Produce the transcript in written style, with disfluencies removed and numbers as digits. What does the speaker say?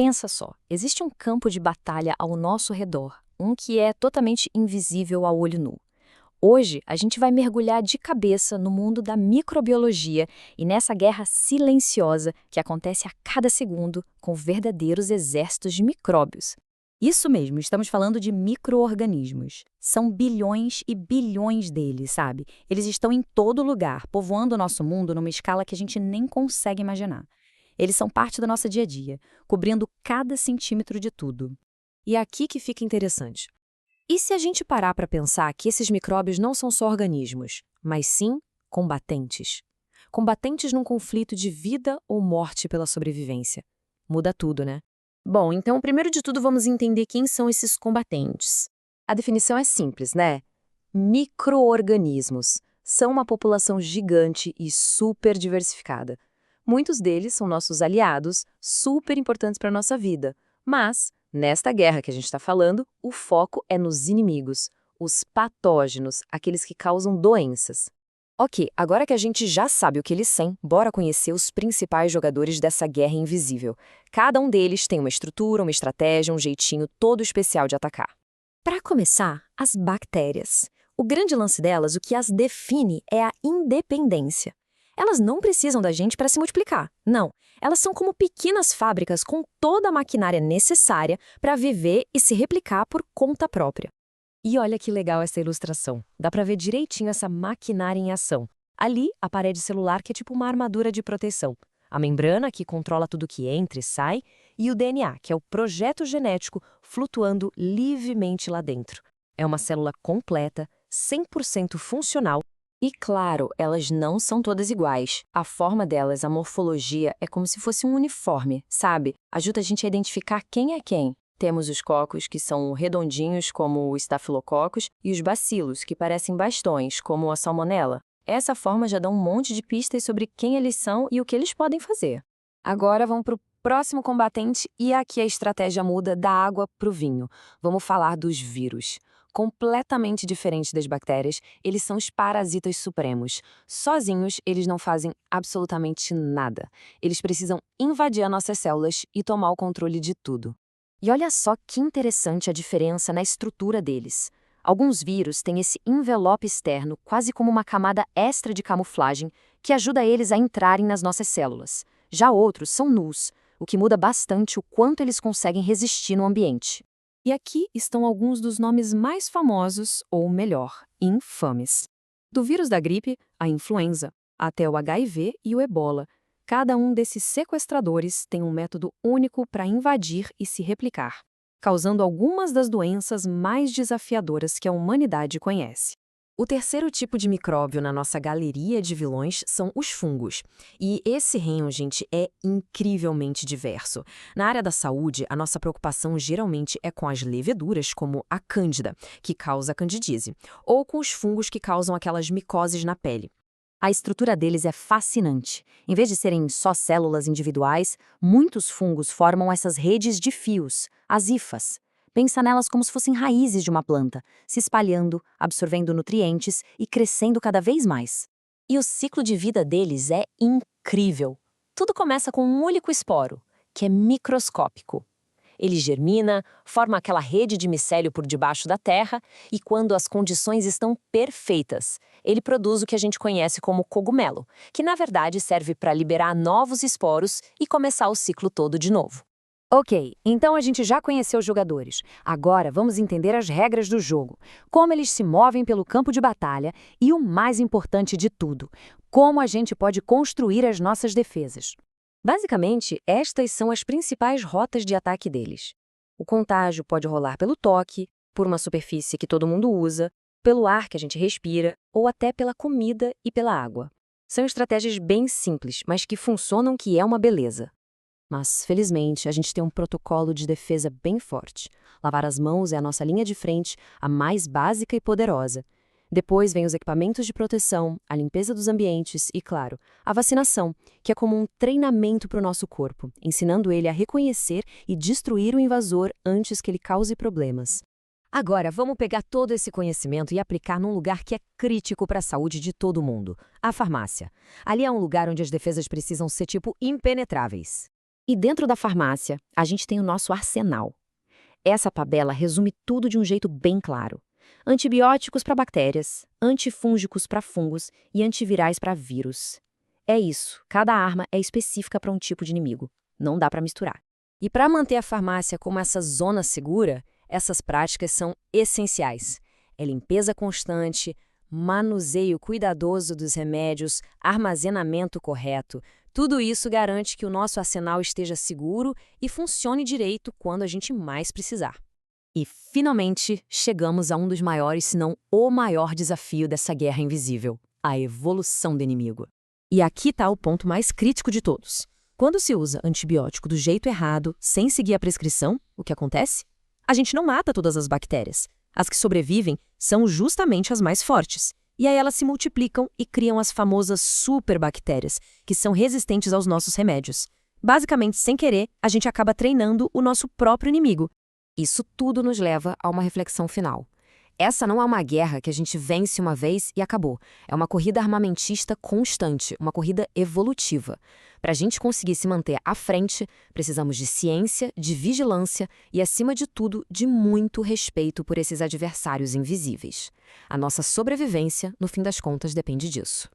Pensa só, existe um campo de batalha ao nosso redor, um que é totalmente invisível ao olho nu. Hoje, a gente vai mergulhar de cabeça no mundo da microbiologia e nessa guerra silenciosa que acontece a cada segundo com verdadeiros exércitos de micróbios. Isso mesmo, estamos falando de micro-organismos. São bilhões e bilhões deles, sabe? Eles estão em todo lugar, povoando o nosso mundo numa escala que a gente nem consegue imaginar. Eles são parte do nosso dia a dia, cobrindo cada centímetro de tudo. E é aqui que fica interessante. E se a gente parar para pensar que esses micróbios não são só organismos, mas sim combatentes? Combatentes num conflito de vida ou morte pela sobrevivência. Muda tudo, né? Bom, então, primeiro de tudo, vamos entender quem são esses combatentes. A definição é simples, né? Micro-organismos são uma população gigante e super diversificada. Muitos deles são nossos aliados, super importantes para a nossa vida. Mas, nesta guerra que a gente está falando, o foco é nos inimigos, os patógenos, aqueles que causam doenças. Ok, agora que a gente já sabe o que eles são, bora conhecer os principais jogadores dessa guerra invisível. Cada um deles tem uma estrutura, uma estratégia, um jeitinho todo especial de atacar. Para começar, as bactérias. O grande lance delas, o que as define, é a independência. Elas não precisam da gente para se multiplicar, não. Elas são como pequenas fábricas com toda a maquinária necessária para viver e se replicar por conta própria. E olha que legal essa ilustração. Dá para ver direitinho essa maquinária em ação. Ali, a parede celular, que é tipo uma armadura de proteção. A membrana, que controla tudo que entra e sai. E o DNA, que é o projeto genético flutuando livremente lá dentro. É uma célula completa, 100% funcional. E claro, elas não são todas iguais. A forma delas, a morfologia, é como se fosse um uniforme, sabe? Ajuda a gente a identificar quem é quem. Temos os cocos, que são redondinhos, como o estafilococcus, e os bacilos, que parecem bastões, como a salmonela. Essa forma já dá um monte de pistas sobre quem eles são e o que eles podem fazer. Agora vamos para o próximo combatente, e aqui a estratégia muda da água para o vinho. Vamos falar dos vírus. Completamente diferente das bactérias, eles são os parasitas supremos. Sozinhos, eles não fazem absolutamente nada. Eles precisam invadir as nossas células e tomar o controle de tudo. E olha só que interessante a diferença na estrutura deles. Alguns vírus têm esse envelope externo, quase como uma camada extra de camuflagem, que ajuda eles a entrarem nas nossas células. Já outros são nus, o que muda bastante o quanto eles conseguem resistir no ambiente. E aqui estão alguns dos nomes mais famosos, ou melhor, infames. Do vírus da gripe, a influenza, até o HIV e o ebola. Cada um desses sequestradores tem um método único para invadir e se replicar, causando algumas das doenças mais desafiadoras que a humanidade conhece. O terceiro tipo de micróbio na nossa galeria de vilões são os fungos. E esse reino, gente, é incrivelmente diverso. Na área da saúde, a nossa preocupação geralmente é com as leveduras, como a cândida, que causa candidíase, ou com os fungos que causam aquelas micoses na pele. A estrutura deles é fascinante. Em vez de serem só células individuais, muitos fungos formam essas redes de fios, as hifas. Pensa nelas como se fossem raízes de uma planta, se espalhando, absorvendo nutrientes e crescendo cada vez mais. E o ciclo de vida deles é incrível. Tudo começa com um único esporo, que é microscópico. Ele germina, forma aquela rede de micélio por debaixo da terra e, quando as condições estão perfeitas, ele produz o que a gente conhece como cogumelo, que na verdade serve para liberar novos esporos e começar o ciclo todo de novo. Ok, então a gente já conheceu os jogadores. Agora vamos entender as regras do jogo, como eles se movem pelo campo de batalha e, o mais importante de tudo, como a gente pode construir as nossas defesas. Basicamente, estas são as principais rotas de ataque deles. O contágio pode rolar pelo toque, por uma superfície que todo mundo usa, pelo ar que a gente respira ou até pela comida e pela água. São estratégias bem simples, mas que funcionam, que é uma beleza. Mas, felizmente, a gente tem um protocolo de defesa bem forte. Lavar as mãos é a nossa linha de frente, a mais básica e poderosa. Depois vem os equipamentos de proteção, a limpeza dos ambientes e, claro, a vacinação, que é como um treinamento para o nosso corpo, ensinando ele a reconhecer e destruir o invasor antes que ele cause problemas. Agora, vamos pegar todo esse conhecimento e aplicar num lugar que é crítico para a saúde de todo mundo, a farmácia. Ali é um lugar onde as defesas precisam ser, tipo, impenetráveis. E dentro da farmácia, a gente tem o nosso arsenal. Essa tabela resume tudo de um jeito bem claro. Antibióticos para bactérias, antifúngicos para fungos e antivirais para vírus. É isso, cada arma é específica para um tipo de inimigo. Não dá para misturar. E para manter a farmácia como essa zona segura, essas práticas são essenciais. É limpeza constante, manuseio cuidadoso dos remédios, armazenamento correto. Tudo isso garante que o nosso arsenal esteja seguro e funcione direito quando a gente mais precisar. E, finalmente, chegamos a um dos maiores, se não o maior desafio dessa guerra invisível: a evolução do inimigo. E aqui está o ponto mais crítico de todos. Quando se usa antibiótico do jeito errado, sem seguir a prescrição, o que acontece? A gente não mata todas as bactérias. As que sobrevivem são justamente as mais fortes. E aí elas se multiplicam e criam as famosas superbactérias, que são resistentes aos nossos remédios. Basicamente, sem querer, a gente acaba treinando o nosso próprio inimigo. Isso tudo nos leva a uma reflexão final. Essa não é uma guerra que a gente vence uma vez e acabou. É uma corrida armamentista constante, uma corrida evolutiva. Para a gente conseguir se manter à frente, precisamos de ciência, de vigilância e, acima de tudo, de muito respeito por esses adversários invisíveis. A nossa sobrevivência, no fim das contas, depende disso.